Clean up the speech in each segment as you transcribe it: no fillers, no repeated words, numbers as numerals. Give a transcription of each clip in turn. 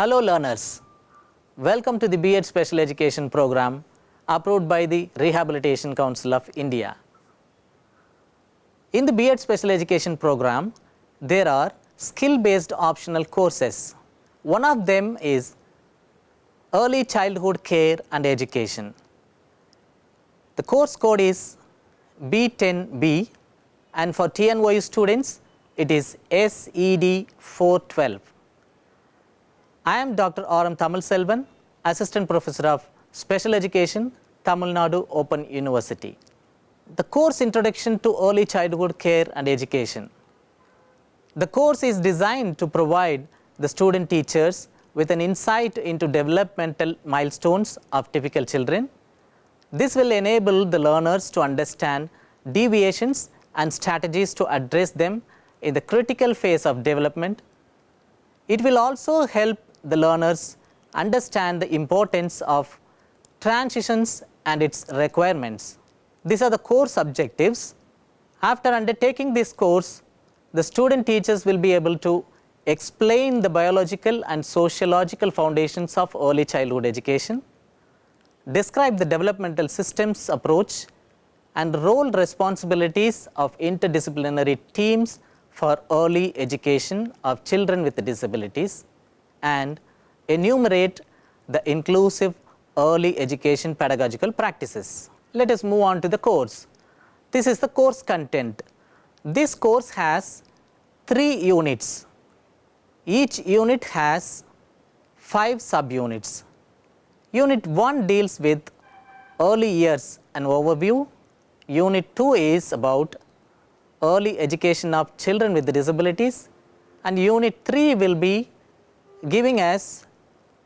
Hello learners, welcome to the B.Ed Special Education program approved by the Rehabilitation Council of India. In the B.Ed Special Education program, there are skill-based optional courses. One of them is Early Childhood Care and Education. The course code is B10B and for TNOU students it is SED 412. I am Dr. R.M. Tamil Selvan, Assistant Professor of Special Education, Tamil Nadu Open University. The course Introduction to Early Childhood Care and Education. The course is designed to provide the student teachers with an insight into developmental milestones of typical children. This will enable the learners to understand deviations and strategies to address them in the critical phase of development. It will also help the learners understand the importance of transitions and its requirements. These are the course objectives. After undertaking this course, the student teachers will be able to explain the biological and sociological foundations of early childhood education, describe the developmental systems approach and role responsibilities of interdisciplinary teams for early education of children with disabilities, and enumerate the inclusive early education pedagogical practices. Let us move on to the course. This is the course content. This course has 3 units. Each unit has 5 subunits. Unit 1 deals with early years and overview. Unit 2 is about early education of children with disabilities, and Unit 3 will be giving us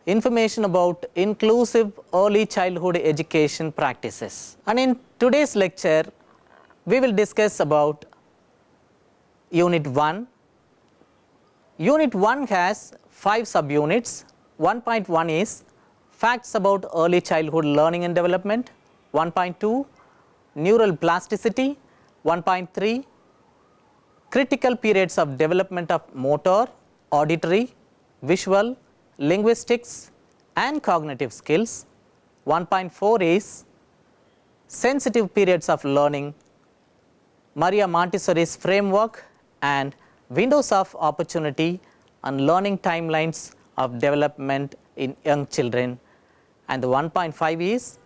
information about inclusive early childhood education practices. And in today's lecture, we will discuss about Unit 1. Unit 1 has 5 subunits. 1.1 is Facts about Early Childhood Learning and Development. 1.2 Neural Plasticity. 1.3 Critical Periods of Development of Motor, Auditory, Visual, Linguistics and Cognitive Skills. 1.4 is Sensitive Periods of Learning, Maria Montessori's Framework and Windows of Opportunity and Learning Timelines of Development in Young Children. And the 1.5 is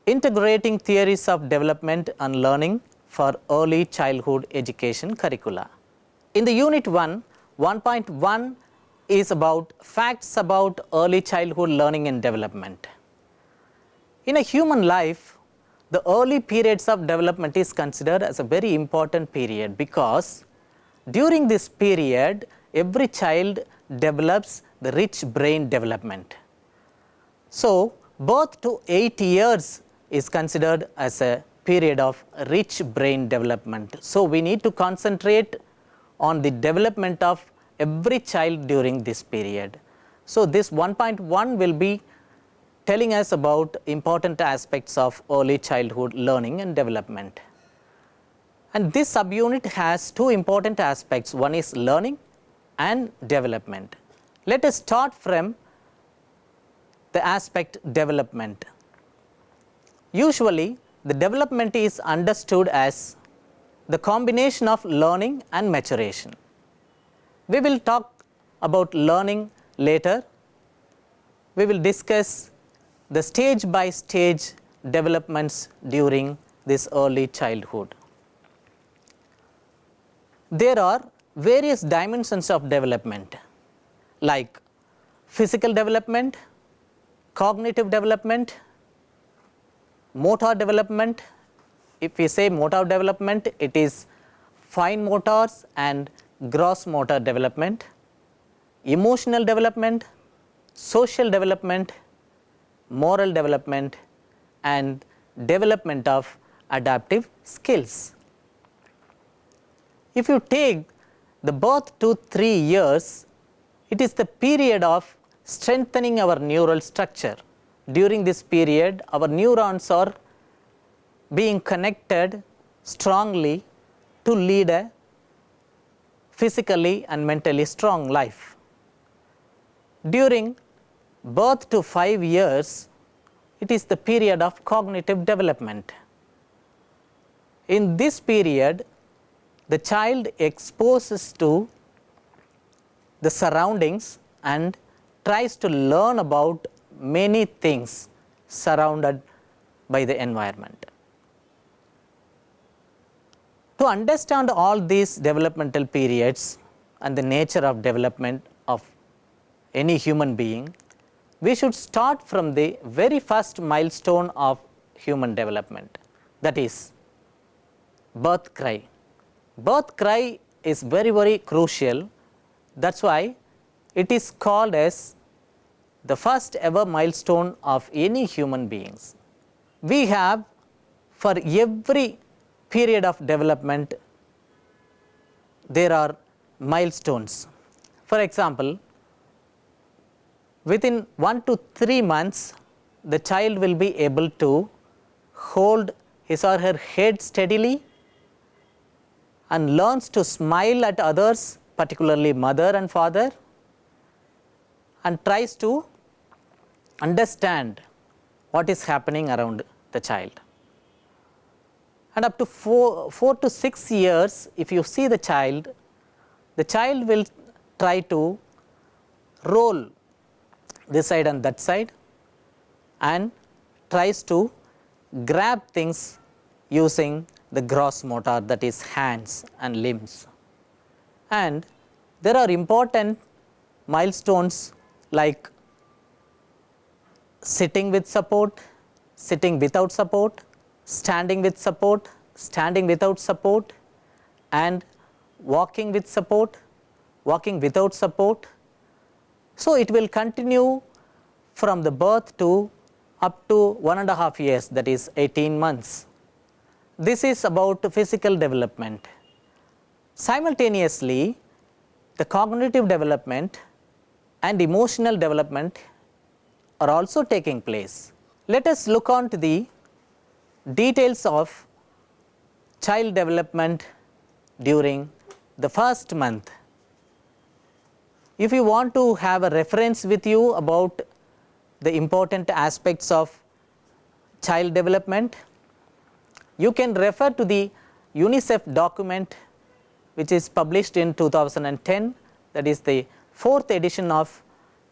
Integrating Theories of Development and Learning for Early Childhood Education Curricula. In the Unit 1, 1.1 is about facts about early childhood learning and development. In a human life, the early periods of development is considered as a very important period because during this period, every child develops the rich brain development. So, birth to 8 years is considered as a period of rich brain development. So, we need to concentrate on the development of every child during this period. So, this 1.1 will be telling us about important aspects of early childhood learning and development. And this subunit has 2 important aspects. One is learning and development. Let us start from the aspect development. Usually, the development is understood as the combination of learning and maturation. We will talk about learning later. We will discuss the stage by stage developments during this early childhood. There are various dimensions of development like physical development, cognitive development, motor development. If we say motor development, it is fine motors and gross motor development, emotional development, social development, moral development and development of adaptive skills. If you take the birth to 3 years, it is the period of strengthening our neural structure. During this period, our neurons are being connected strongly to lead a physically and mentally strong life. During birth to 5 years, it is the period of cognitive development. In this period, the child exposes to the surroundings and tries to learn about many things surrounded by the environment. To understand all these developmental periods and the nature of development of any human being, we should start from the very first milestone of human development, that is birth cry. Birth cry is very, very crucial. That's why it is called as the first ever milestone of any human beings. We have, for every period of development, there are milestones. For example, within 1 to 3 months, the child will be able to hold his or her head steadily and learns to smile at others, particularly mother and father, and tries to understand what is happening around the child. And up to 4 to 6 years, if you see the child will try to roll this side and that side and tries to grab things using the gross motor, that is hands and limbs. And there are important milestones like sitting with support, sitting without support, standing with support, standing without support, and walking with support, walking without support. So it will continue from the birth to up to 1.5 years, that is 18 months. This is about physical development. Simultaneously, the cognitive development and emotional development are also taking place. Let us look on to the details of child development during the first month. If you want to have a reference with you about the important aspects of child development, you can refer to the UNICEF document which is published in 2010, that is the 4th edition of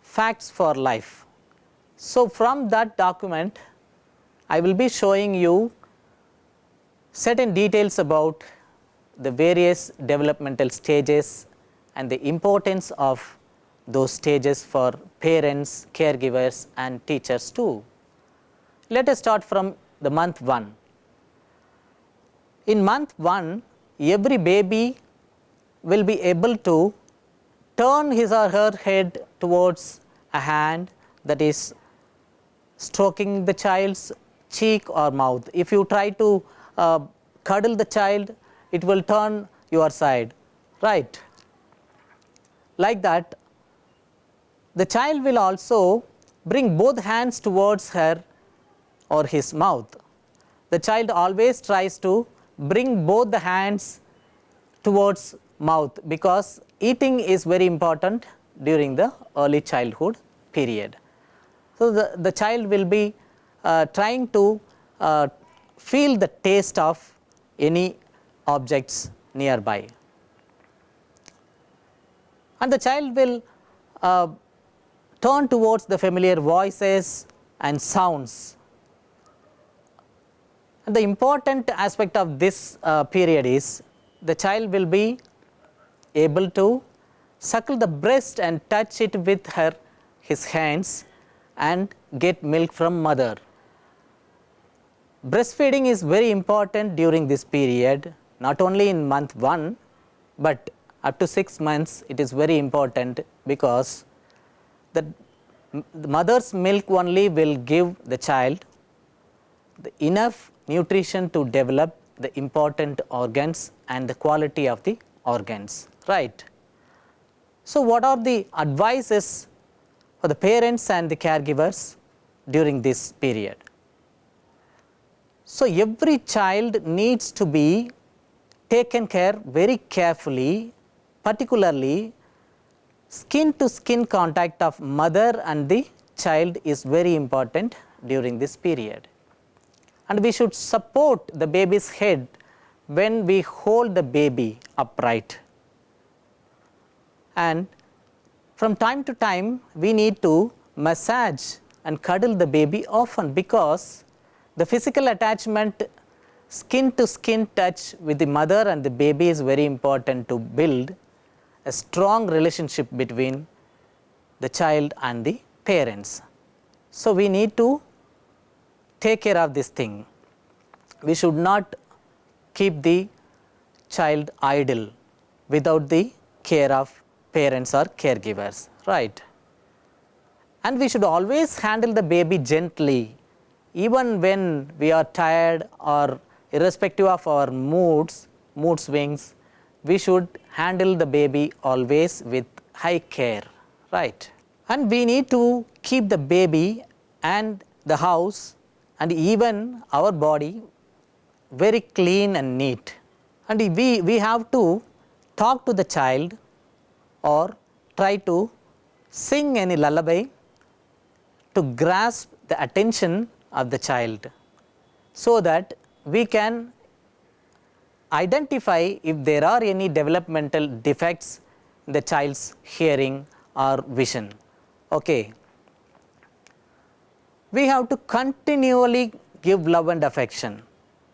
Facts for Life. So from that document, I will be showing you certain details about the various developmental stages and the importance of those stages for parents, caregivers and teachers too. Let us start from the month 1. In month 1, every baby will be able to turn his or her head towards a hand, that is stroking the child's cheek or mouth. If you try to cuddle the child, it will turn your side, right? Like that, the child will also bring both hands towards her or his mouth. The child always tries to bring both the hands towards mouth because eating is very important during the early childhood period. So the child will be trying to feel the taste of any objects nearby, and the child will turn towards the familiar voices and sounds. And the important aspect of this period is the child will be able to suckle the breast and touch it with his hands and get milk from mother. Breastfeeding is very important during this period, not only in month 1, but up to 6 months it is very important because the mother's milk only will give the child enough nutrition to develop the important organs and the quality of the organs, right? So what are the advices for the parents and the caregivers during this period? So every child needs to be taken care very carefully, particularly Skin to skin contact of mother and the child is very important during this period. And we should support the baby's head when we hold the baby upright. And from time to time we need to massage and cuddle the baby often, because the physical attachment, skin to skin touch with the mother and the baby is very important to build a strong relationship between the child and the parents. So we need to take care of this thing. We should not keep the child idle without the care of parents or caregivers, right? And we should always handle the baby gently, even when we are tired or irrespective of our mood swings. We should handle the baby always with high care, right? And we need to keep the baby and the house and even our body very clean and neat. And we have to talk to the child or try to sing any lullaby to grasp the attention of the child, so that we can identify if there are any developmental defects in the child's hearing or vision. Okay. We have to continually give love and affection.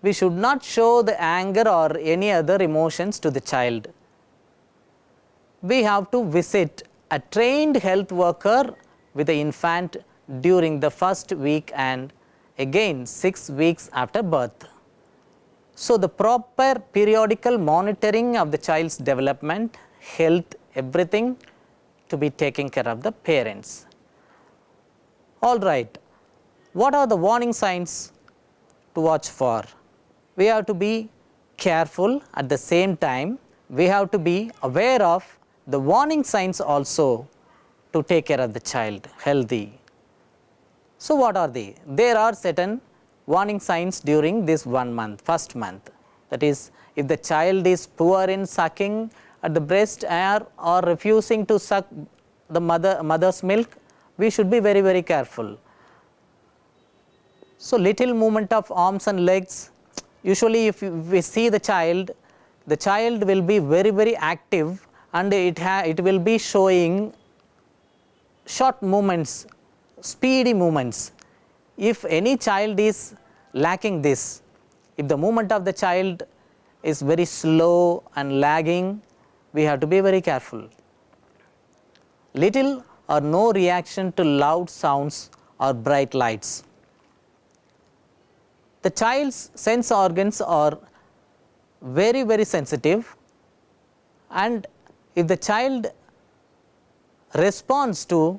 We should not show the anger or any other emotions to the child. We have to visit a trained health worker with the infant during the first week and again 6 weeks after birth. So the proper periodical monitoring of the child's development, health, everything to be taken care of the parents. All right, what are the warning signs to watch for? We have to be careful. At the same time, we have to be aware of the warning signs also to take care of the child healthy. So what are they? There are certain warning signs during this 1 month, first month. That is, if the child is poor in sucking at the breast or refusing to suck the mother's milk, we should be very, very careful. So little movement of arms and legs. Usually if we see the child will be very, very active, and it will be showing short movements, speedy movements. If any child is lacking this, if the movement of the child is very slow and lagging, we have to be very careful. Little or no reaction to loud sounds or bright lights. The child's sense organs are very, very sensitive, and if the child responds to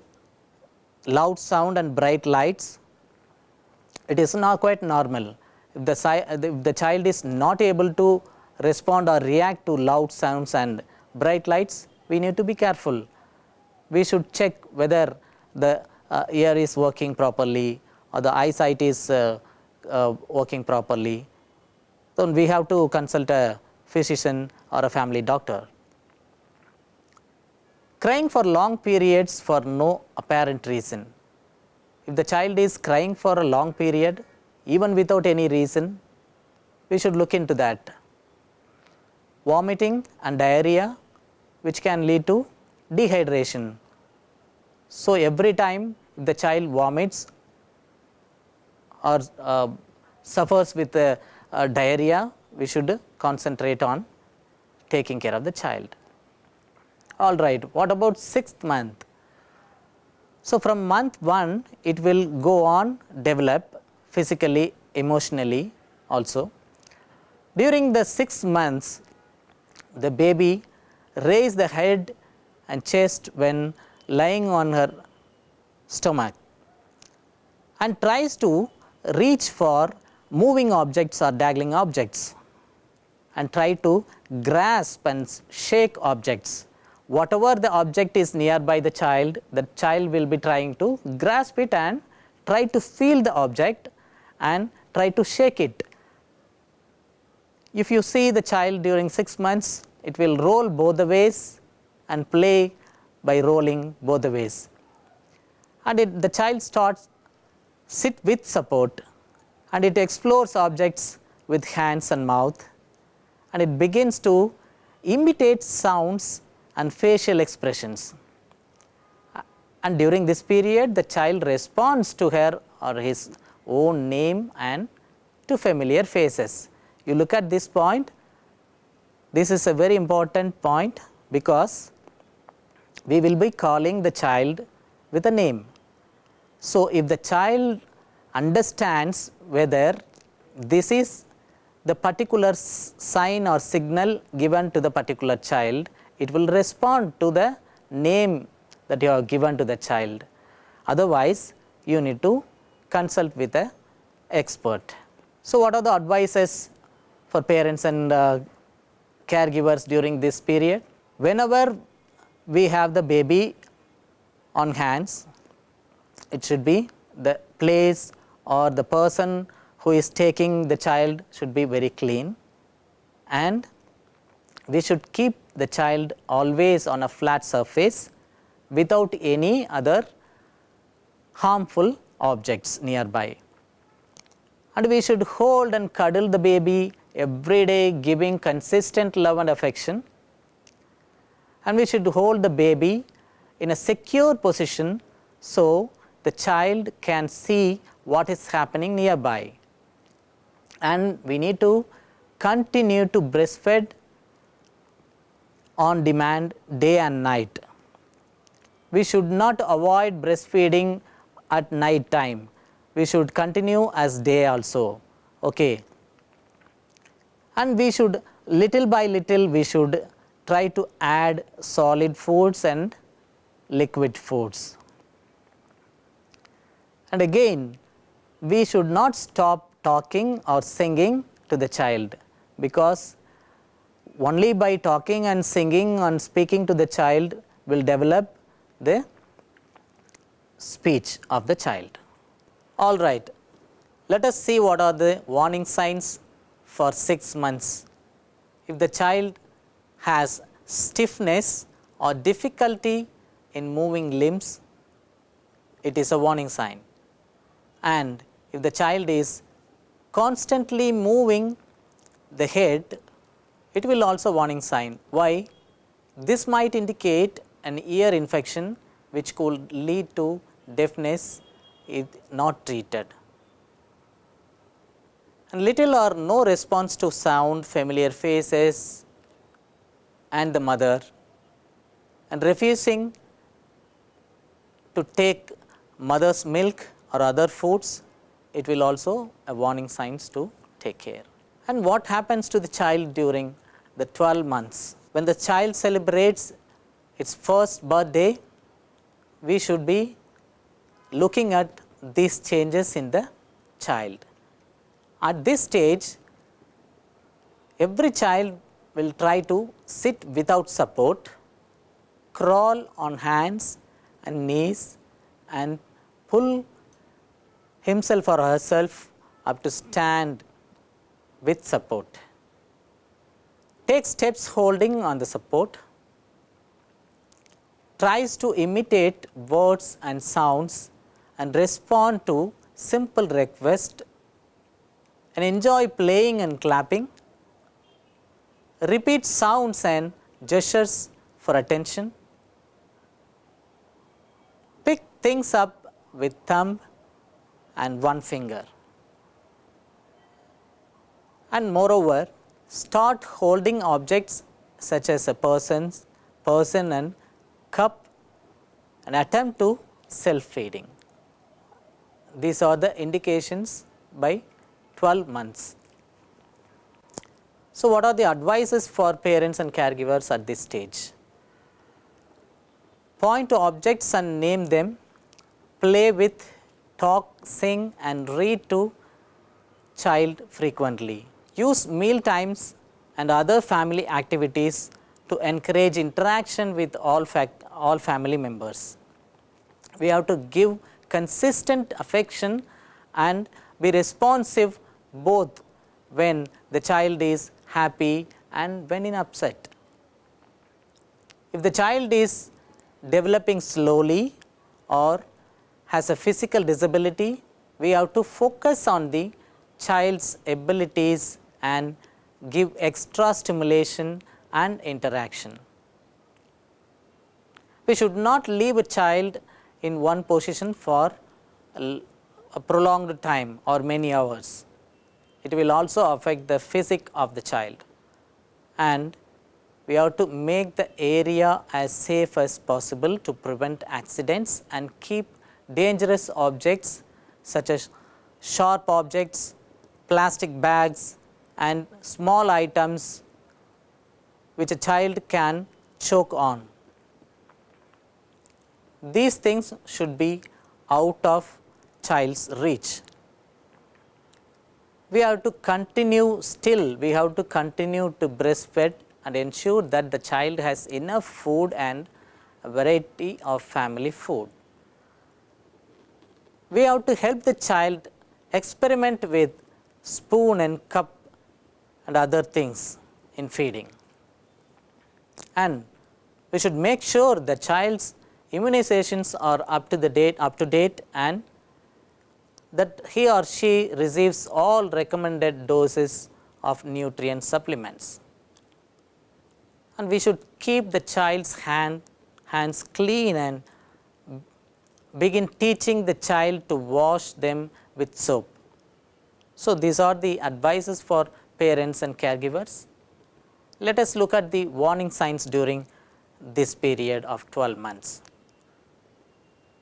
loud sound and bright lights, it is not quite normal. If the child is not able to respond or react to loud sounds and bright lights, we need to be careful. We should check whether the ear is working properly or the eyesight is working properly. So we have to consult a physician or a family doctor. Crying for long periods for no apparent reason. If the child is crying for a long period, even without any reason, we should look into that. Vomiting and diarrhea, which can lead to dehydration. So every time the child vomits or suffers with diarrhea, we should concentrate on taking care of the child. All right, what about 6th month? So from month 1, it will go on develop physically, emotionally also. During the 6 months, the baby raises the head and chest when lying on her stomach and tries to reach for moving objects or dangling objects and try to grasp and shake objects. Whatever the object is nearby the child will be trying to grasp it and try to feel the object and try to shake it. If you see the child during 6 months, it will roll both the ways and play by rolling both the ways. And the child starts sit with support, and it explores objects with hands and mouth, and it begins to imitate sounds and facial expressions. And during this period, the child responds to her or his own name and to familiar faces. You look at this point, this is a very important point, because we will be calling the child with a name. So, if the child understands whether this is the particular sign or signal given to the particular child, it will respond to the name that you have given to the child. Otherwise, you need to consult with an expert. So, what are the advices for parents and caregivers during this period? Whenever we have the baby on hands, it should be the place or the person who is taking the child should be very clean, and we should keep the child always on a flat surface without any other harmful objects nearby. And we should hold and cuddle the baby every day, giving consistent love and affection. And we should hold the baby in a secure position so the child can see what is happening nearby. And we need to continue to breastfeed on demand day and night. We should not avoid breastfeeding at night time. We should continue as day also. Okay. And we should, little by little, we should try to add solid foods and liquid foods. And again, we should not stop talking or singing to the child, because only by talking and singing and speaking to the child will develop the speech of the child. All right, let us see what are the warning signs for 6 months. If the child has stiffness or difficulty in moving limbs, it is a warning sign. And if the child is constantly moving the head, it will also warning sign. Why? This might indicate an ear infection which could lead to deafness if not treated. And little or no response to sound, familiar faces and the mother, and refusing to take mother's milk or other foods, it will also a warning signs to take care. And what happens to the child during the 12 months? When the child celebrates its first birthday, we should be looking at these changes in the child. At this stage, every child will try to sit without support, crawl on hands and knees, and pull himself or herself up to stand with support. Take steps holding on the support, tries to imitate words and sounds and respond to simple requests, and enjoy playing and clapping, repeat sounds and gestures for attention, pick things up with thumb and one finger, and moreover start holding objects such as a person and cup and attempt to self-feeding. These are the indications by 12 months. So, what are the advices for parents and caregivers at this stage? Point to objects and name them, play with, talk, sing and read to child frequently. Use meal times and other family activities to encourage interaction with all family members. We have to give consistent affection and be responsive both when the child is happy and when in upset. If the child is developing slowly or has a physical disability, we have to focus on the child's abilities and give extra stimulation and interaction. We should not leave a child in one position for a prolonged time or many hours. It will also affect the physique of the child, and we have to make the area as safe as possible to prevent accidents and keep dangerous objects such as sharp objects, plastic bags and small items which a child can choke on. These things should be out of child's reach. We have to continue to breastfeed and ensure that the child has enough food and a variety of family food. We have to help the child experiment with spoon and cup and other things in feeding. And we should make sure the child's immunizations are up to date and that he or she receives all recommended doses of nutrient supplements. And we should keep the child's hands clean and begin teaching the child to wash them with soap. So, these are the advices for parents and caregivers. Let us look at the warning signs during this period of 12 months.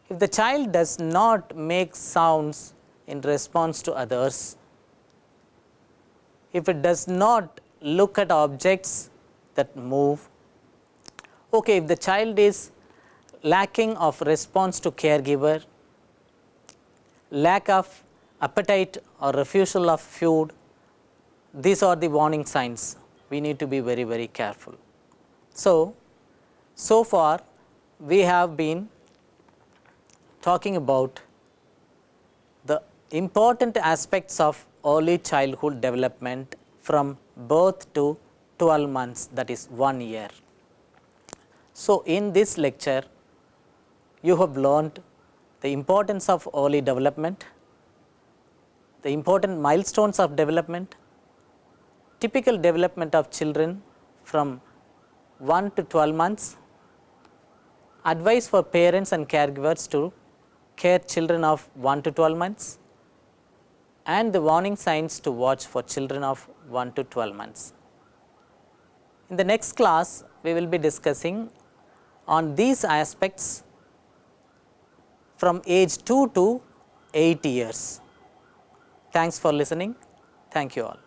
If the child does not make sounds in response to others, if it does not look at objects that move, if the child is lacking of response to caregiver, lack of appetite or refusal of food, these are the warning signs. We need to be very, very careful. So far we have been talking about the important aspects of early childhood development from birth to 12 months, that is 1 year. So, in this lecture you have learned the importance of early development, the important milestones of development, typical development of children from 1 to 12 months, advice for parents and caregivers to care children of 1 to 12 months, and the warning signs to watch for children of 1 to 12 months. In the next class, we will be discussing on these aspects from age 2 to 8 years. Thanks for listening. Thank you all.